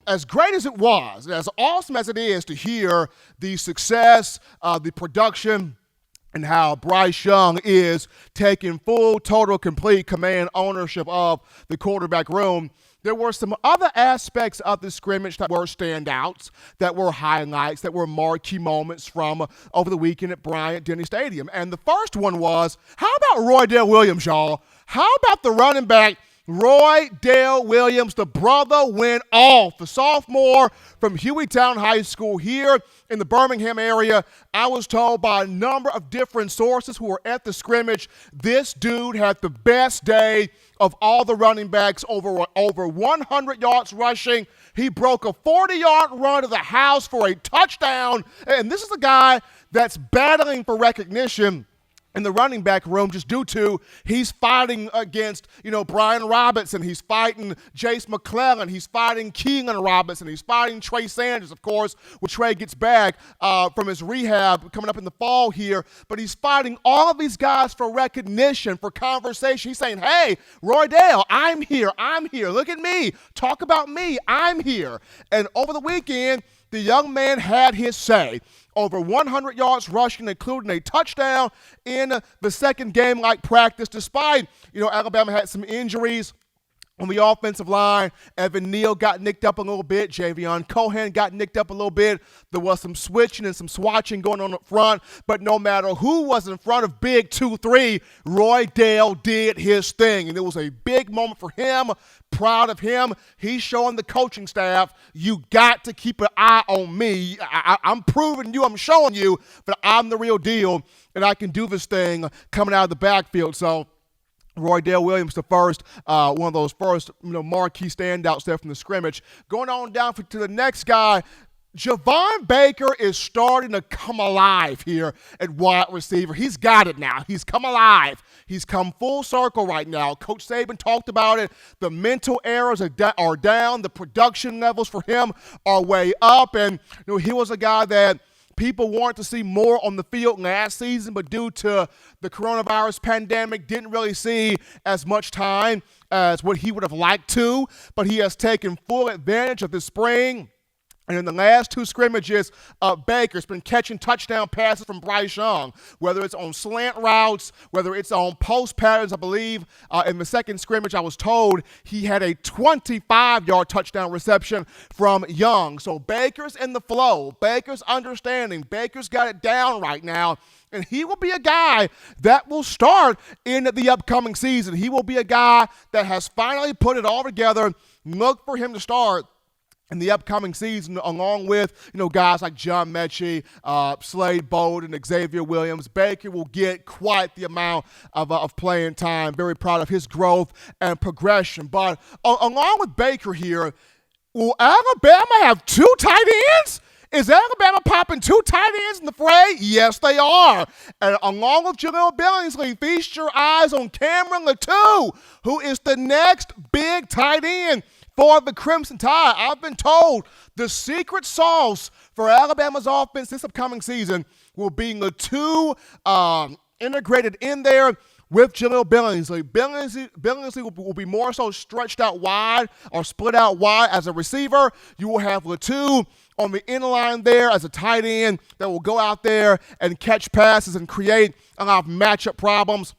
as great as it was, as awesome as it is to hear the success, the production, and how Bryce Young is taking full, total, complete command ownership of the quarterback room, there were some other aspects of the scrimmage that were standouts, that were highlights, that were marquee moments from over the weekend at Bryant-Denny Stadium. And the first one was, how about ROYDELL Williams, y'all? How about the running back ROYDELL Williams? The brother went off. The sophomore from Hueytown High School here in the Birmingham area. I was told by a number of different sources who were at the scrimmage, this dude had the best day of all the running backs, over 100 yards rushing. He broke a 40-yard run to the house for a touchdown. And this is a guy that's battling for recognition in the running back room just due to he's fighting against, Brian Robinson. He's fighting Jace McClellan. He's fighting Keelan Robinson. He's fighting Trey Sanders, of course, when Trey gets back from his rehab coming up in the fall here. But he's fighting all of these guys for recognition, for conversation. He's saying, hey, ROYDELL, I'm here. I'm here. Look at me. Talk about me. I'm here. And over the weekend, the young man had his say. Over 100 yards rushing, including a touchdown in the second game-like practice, despite, Alabama had some injuries on the offensive line. Evan Neal got nicked up a little bit. Javion Cohen got nicked up a little bit. There was some switching and some swatching going on up front. But no matter who was in front of Big 2-3, ROYDELL did his thing. And it was a big moment for him. Proud of him. He's showing the coaching staff, you got to keep an eye on me. I'm proving you, I'm showing you that I'm the real deal and I can do this thing coming out of the backfield. So ROYDELL Williams, the first, one of those first marquee standouts there from the scrimmage. Going on down to the next guy, Javon Baker is starting to come alive here at wide receiver. He's got it now. He's come alive. He's come full circle right now. Coach Saban talked about it. The mental errors are down. The production levels for him are way up. And he was a guy that people wanted to see more on the field last season, but due to the coronavirus pandemic, didn't really see as much time as what he would have liked to. But he has taken full advantage of this spring. And in the last two scrimmages, Baker's been catching touchdown passes from Bryce Young, whether it's on slant routes, whether it's on post patterns. I believe in the second scrimmage, I was told he had a 25-yard touchdown reception from Young. So Baker's in the flow. Baker's understanding. Baker's got it down right now. And he will be a guy that will start in the upcoming season. He will be a guy that has finally put it all together. Look for him to start in the upcoming season, along with, guys like John Mechie, Slade Bolden, and Xavier Williams. Baker will get quite the amount of playing time. Very proud of his growth and progression. But along with Baker here, will Alabama have two tight ends? Is Alabama popping two tight ends in the fray? Yes, they are. And along with Jaleel Billingsley, feast your eyes on Cameron LATU, who is the next big tight end for the Crimson Tide. I've been told the secret sauce for Alabama's offense this upcoming season will be LATU integrated in there with Jaleel Billingsley. Billingsley will be more so stretched out wide or split out wide as a receiver. You will have LATU on the end line there as a tight end that will go out there and catch passes and create a lot of matchup problems.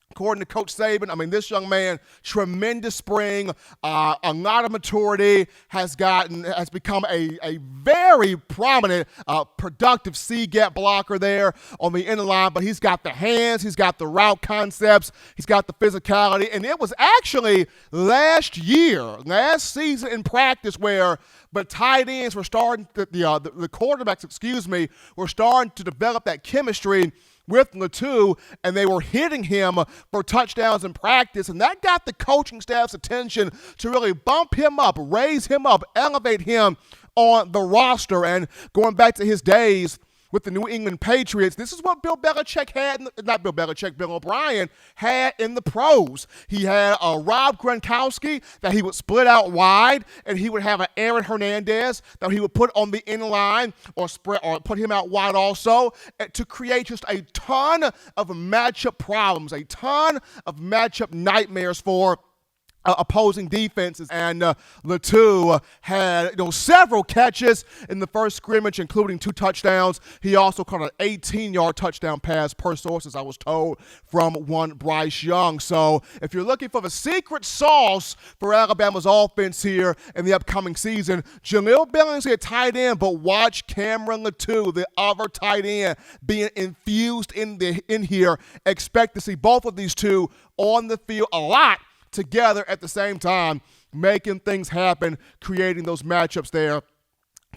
According to Coach Saban, this young man, tremendous spring, a lot of maturity, has become a very prominent, productive C-gap blocker there on the end line. But he's got the hands, he's got the route concepts, he's got the physicality. And it was actually last season in practice where the tight ends were starting, the quarterbacks, were starting to develop that chemistry with LATU, and they were hitting him for touchdowns in practice, and that got the coaching staff's attention to really bump him up, raise him up, elevate him on the roster. And going back to his days with the New England Patriots, this is what Bill O'Brien had in the pros. He had a Rob Gronkowski that he would split out wide, and he would have an Aaron Hernandez that he would put on the end line or put him out wide also to create just a ton of matchup problems, a ton of matchup nightmares for opposing defenses, and LATU had several catches in the first scrimmage, including 2 touchdowns. He also caught an 18-yard touchdown pass per sources, I was told, from one Bryce Young. So if you're looking for the secret sauce for Alabama's offense here in the upcoming season, Jaleel Billingsley at tight end, but watch Cameron LATU, the other tight end, being infused in here. Expect to see both of these two on the field a lot together at the same time, making things happen, creating those matchups there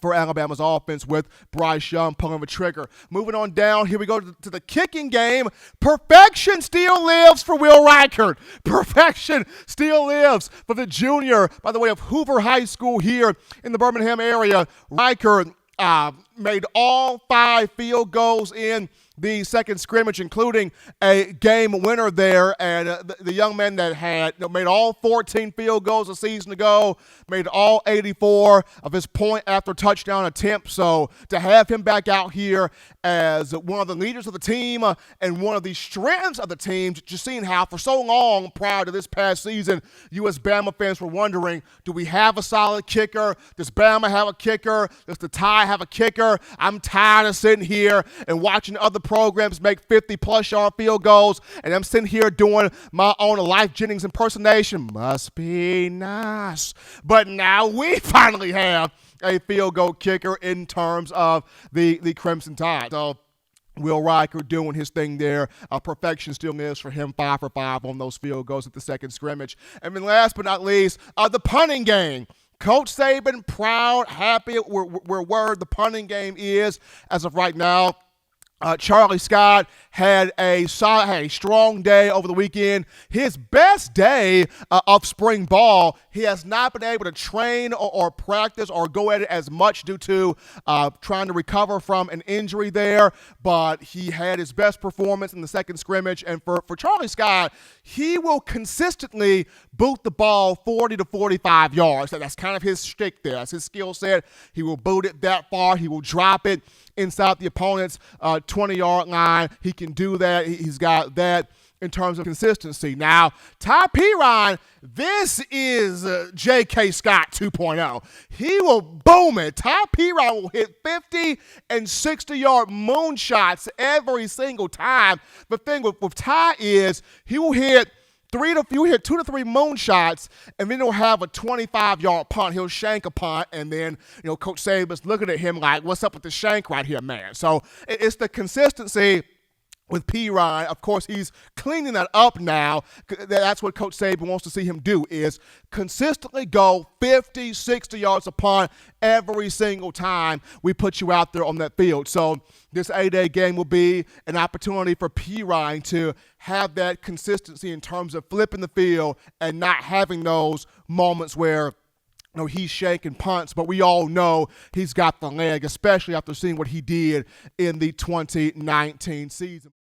for Alabama's offense with Bryce Young pulling the trigger. Moving on down, here we go to the kicking game. Perfection still lives for Will Reichard. Perfection still lives for the junior, by the way, of Hoover High School here in the Birmingham area. Reichard made all 5 field goals in the second scrimmage, including a game winner there, and the young man that had made all 14 field goals a season ago, made all 84 of his point after touchdown attempts. So to have him back out here as one of the leaders of the team and one of the strengths of the team, just seeing how for so long prior to this past season, you as Bama fans were wondering, do we have a solid kicker? Does Bama have a kicker? Does the Tide have a kicker? I'm tired of sitting here and watching other programs make 50-plus yard field goals, and I'm sitting here doing my own Life Jennings impersonation. Must be nice. But now we finally have a field goal kicker in terms of the Crimson Tide. So Will Reichard doing his thing there. Perfection still is for him, 5 for 5 on those field goals at the second scrimmage. And then last but not least, the punting game. Coach Saban, proud, happy where the punting game is as of right now. Charlie Scott had a strong day over the weekend. His best day of spring ball. He has not been able to train or practice or go at it as much due to trying to recover from an injury there, but he had his best performance in the second scrimmage. And for Charlie Scott, he will consistently boot the ball 40 to 45 yards. That's kind of his shtick there. That's his skill set. He will boot it that far. He will drop it inside the opponent's 20-yard line. He can do that. He's got that in terms of consistency. Now, Ty Perine, this is J.K. Scott 2.0. He will boom it. Ty Perine will hit 50 and 60-yard moonshots every single time. The thing with Ty is he will hit 2 to 3 moonshots, and then he'll have a 25-yard punt. He'll shank a punt, and then Coach Saban's looking at him like, "What's up with the shank right here, man?" So it's the consistency with Perine. Of course, he's cleaning that up now. That's what Coach Saban wants to see him do, is consistently go 50, 60 yards a punt every single time we put you out there on that field. So this A-Day game will be an opportunity for Perine to have that consistency in terms of flipping the field and not having those moments where he's shaking punts, but we all know he's got the leg, especially after seeing what he did in the 2019 season.